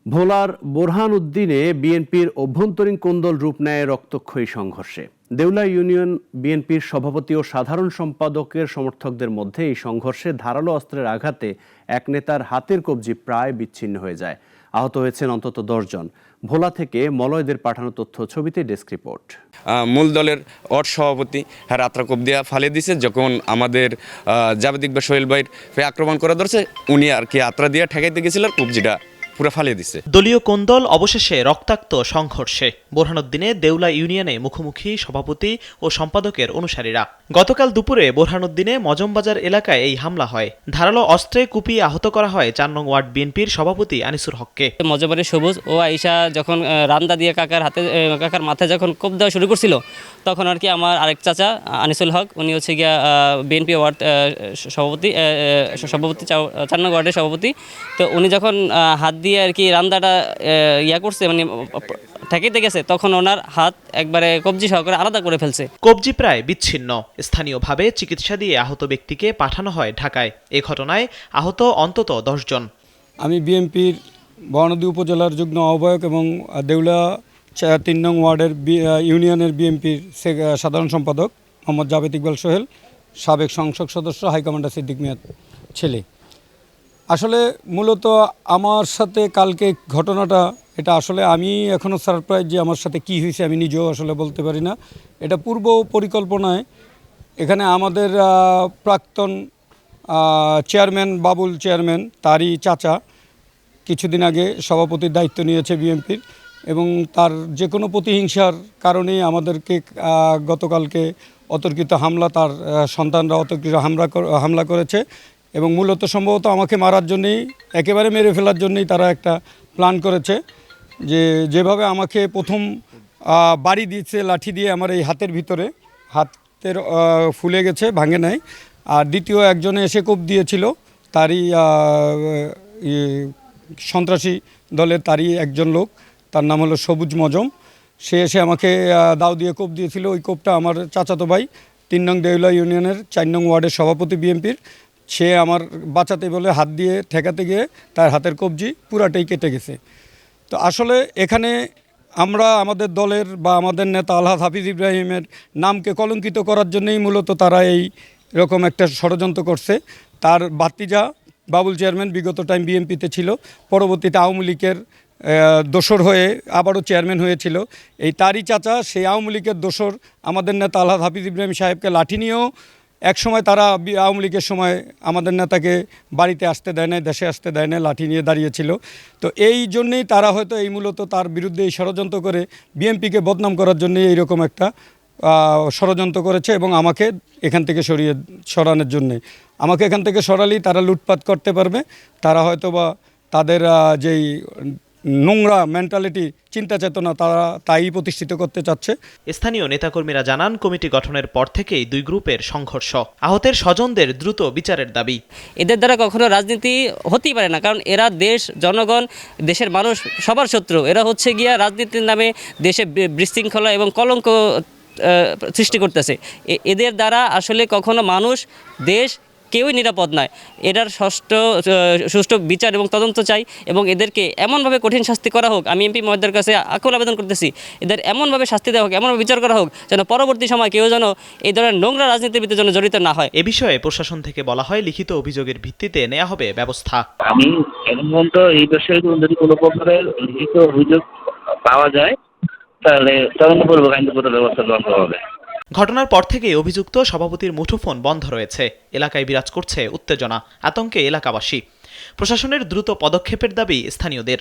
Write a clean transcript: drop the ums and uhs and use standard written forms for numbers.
ভোলার বোরহান উদ্দিনে বিএনপির অভ্যন্তরীণ কোন্দল রূপ নেয় রক্তক্ষয়ী সংঘর্ষে। দেউলা ইউনিয়ন বিএনপির সভাপতি ও সাধারণ সম্পাদকের সমর্থকদের মধ্যে এই সংঘর্ষে ধারালো অস্ত্রের আঘাতে এক নেতার হাতের কবজি প্রায় বিচ্ছিন্ন হয়ে যায়। আহত হয়েছেন অন্তত 10 জন। ভোলা থেকে মলয়দের পাঠানো তথ্য ছবিতে ডেস্ক রিপোর্ট। মূল দলের অট সভাপতি রাত্রা কবদিয়া ফালে দিছে, যখন আমাদের জাবেদ ইকবাল সোহেল ভাইয়ের আক্রমণ করে ধরছে, উনি আর কি আত্রা দিয়ে ঠেকাইতে গেছিলেন, কবজিটা পুরো ফালিয়ে দিছে। দলীয় কোন্দল অবশেষে রক্তাক্ত সংঘর্ষে বোরহানুদ্দিনে দেউলা ইউনিয়নে মুখোমুখি সভাপতি ও সম্পাদকের অনুসারীরা। গতকাল দুপুরে বোরহানুদ্দিনে মজমবাজার এলাকায় এই হামলা হয়। ধারালো অস্ত্রে কুপিয়ে আহত করা হয় 4 নং ওয়ার্ড বিএনপির সভাপতি আনিসুর হককে। মজমবাড়ির সবুজ ও আইসা যখন রান্দা দিয়ে কাকার মাথায় যখন কোপ দেওয়া শুরু করছিল, তখন আর কি আমার আরেক চাচা আনিসুল হক, উনি হচ্ছে গিয়া বিএনপি ওয়ার্ড সভাপতি 4 নং ওয়ার্ডের সভাপতি। তো উনি যখন হাত দিয়ে আর কি রান্দাটা করছে, মানে ঠেকাইতে গেছে, তখন ওনার হাত একবারে কবজি সহকারে আলাদা করে ফেলছে। কবজি প্রায় বিচ্ছিন্ন। স্থানীয়ভাবে চিকিৎসা দিয়ে আহত ব্যক্তিকে পাঠানো হয় ঢাকায়। এ ঘটনায় আহত অন্তত 10 জন। আমি বিএনপির বরানদী উপজেলার যুগ্ম আহ্বায়ক এবং দেউলা 3 নং ওয়ার্ডের ইউনিয়নের বিএনপির সাধারণ সম্পাদক মোহাম্মদ জাবেদ ইকবাল সোহেল, সাবেক সংসদ সদস্য, হাইকমান্ডার সিদ্দিক মিয়ার ছেলে। আসলে মূলত আমার সাথে কালকে ঘটনাটা, এটা আসলে আমি এখনও সারপ্রাইজ যে আমার সাথে কি হয়েছে আমি নিজেও আসলে বলতে পারি না। এটা পূর্ব পরিকল্পনায় এখানে আমাদের প্রাক্তন চেয়ারম্যান বাবুল চেয়ারম্যান, তারই চাচা কিছুদিন আগে সভাপতির দায়িত্ব নিয়েছে বিএনপির, এবং তার যে কোনো প্রতিহিংসার কারণেই আমাদেরকে গতকালকে অতর্কিত হামলা, তার সন্তানরা অতর্কিত হামলা করেছে, এবং মূলত সম্ভবত আমাকে মারার জন্যেই, একেবারে মেরে ফেলার জন্যই তারা একটা প্ল্যান করেছে। যেভাবে আমাকে প্রথম বাড়ি দিয়েছে লাঠি দিয়ে আমার এই হাতের ভিতরে, হাতের ফুলে গেছে, ভাঙে নাই। আর দ্বিতীয় একজনে এসে কোপ দিয়েছিল, তারই সন্ত্রাসী দলের তারই একজন লোক, তার নাম হলো সবুজ মজম। সে এসে আমাকে দাও দিয়ে কোপ দিয়েছিল। ওই কোপটা আমার চাচাতো ভাই 3 নং দেউলা ইউনিয়নের 4 নং ওয়ার্ডের সভাপতি বিএনপির, সে আমার বাঁচাতে বলে হাত দিয়ে ঠেকাতে গিয়ে তার হাতের কবজি পুরাটাই কেটে গেছে। তো আসলে এখানে আমরা আমাদের দলের বা আমাদের নেতা আলহাজ হাফিজ ইব্রাহিমের নামকে কলঙ্কিত করার জন্যই মূলত তারা এই রকম একটা ষড়যন্ত্র করছে। তার ভাতিজা বাবুল চেয়ারম্যান বিগত টাইম বিএনপিতে ছিল, পরবর্তীতে আওয়ামী লীগের দোসর হয়ে আবারও চেয়ারম্যান হয়েছিল। এই তারই চাচা, সেই আওয়ামী লীগের দোসর আমাদের নেতা আলহাজ হাফিজ ইব্রাহিম সাহেবকে লাঠি নিয়েও একসময় তারা আওয়ামী লীগের সময় আমাদের নেতাকে বাড়িতে আসতে দেয় না, দেশে আসতে দেয় না, লাঠি নিয়ে দাঁড়িয়েছিল। তো এই জন্যেই তারা হয়তো এই মূলত তার বিরুদ্ধে এই ষড়যন্ত্র করে বিএনপিকে বদনাম করার জন্যই এইরকম একটা ষড়যন্ত্র করেছে, এবং আমাকে এখান থেকে সরানোর জন্যে। আমাকে এখান থেকে সরালেই তারা লুটপাট করতে পারবে। তারা হয়তো বা তাদের যেই নোংরা মেন্টালিটি, চিন্তা চেতনা, তারা তাই প্রতিষ্ঠিত করতে চাচ্ছে। স্থানীয় নেতাকর্মীরা জানান, কমিটি গঠনের পর থেকেই 2 গ্রুপের সংঘর্ষ। আহতের স্বজনদের দ্রুত বিচারের দাবি। এদের দ্বারা কখনো রাজনীতি হতেই পারে না, কারণ এরা দেশ, জনগণ, দেশের মানুষ সবার শত্রু। এরা হচ্ছে গিয়া রাজনীতির নামে দেশে বিশৃঙ্খলা এবং কলঙ্ক সৃষ্টি করতেছে। এদের দ্বারা আসলে কখনো মানুষ, দেশ কেউই নিরাপদ নয়। এটার সুষ্ঠু বিচার এবং তদন্ত চাই, এবং এদেরকে এমনভাবে কঠিন শাস্তি করা হোক। আমি এমপি মহোদয়ের কাছে আকুল আবেদন করতেছি, এদের এমনভাবে শাস্তি দেওয়া হোক, এমনভাবে বিচার করা হোক, যেন পরবর্তী সময় কেউ যেন এই ধরনের নোংরা রাজনীতির ভিতরে যেন জড়িত না হয়। এ বিষয়ে প্রশাসন থেকে বলা হয়, লিখিত অভিযোগের ভিত্তিতে নেওয়া হবে ব্যবস্থা। আমি এখন পর্যন্ত এই বিষয়ে যদি কোনো প্রকারের লিখিত অভিযোগ পাওয়া যায়, তাহলে তদন্তপূর্বক আইনগত ব্যবস্থা গ্রহণ করা হবে। ঘটনার পর থেকেই অভিযুক্ত সভাপতির মুঠোফোন বন্ধ রয়েছে। এলাকায় বিরাজ করছে উত্তেজনা, আতঙ্কে এলাকাবাসী। প্রশাসনের দ্রুত পদক্ষেপের দাবি স্থানীয়দের।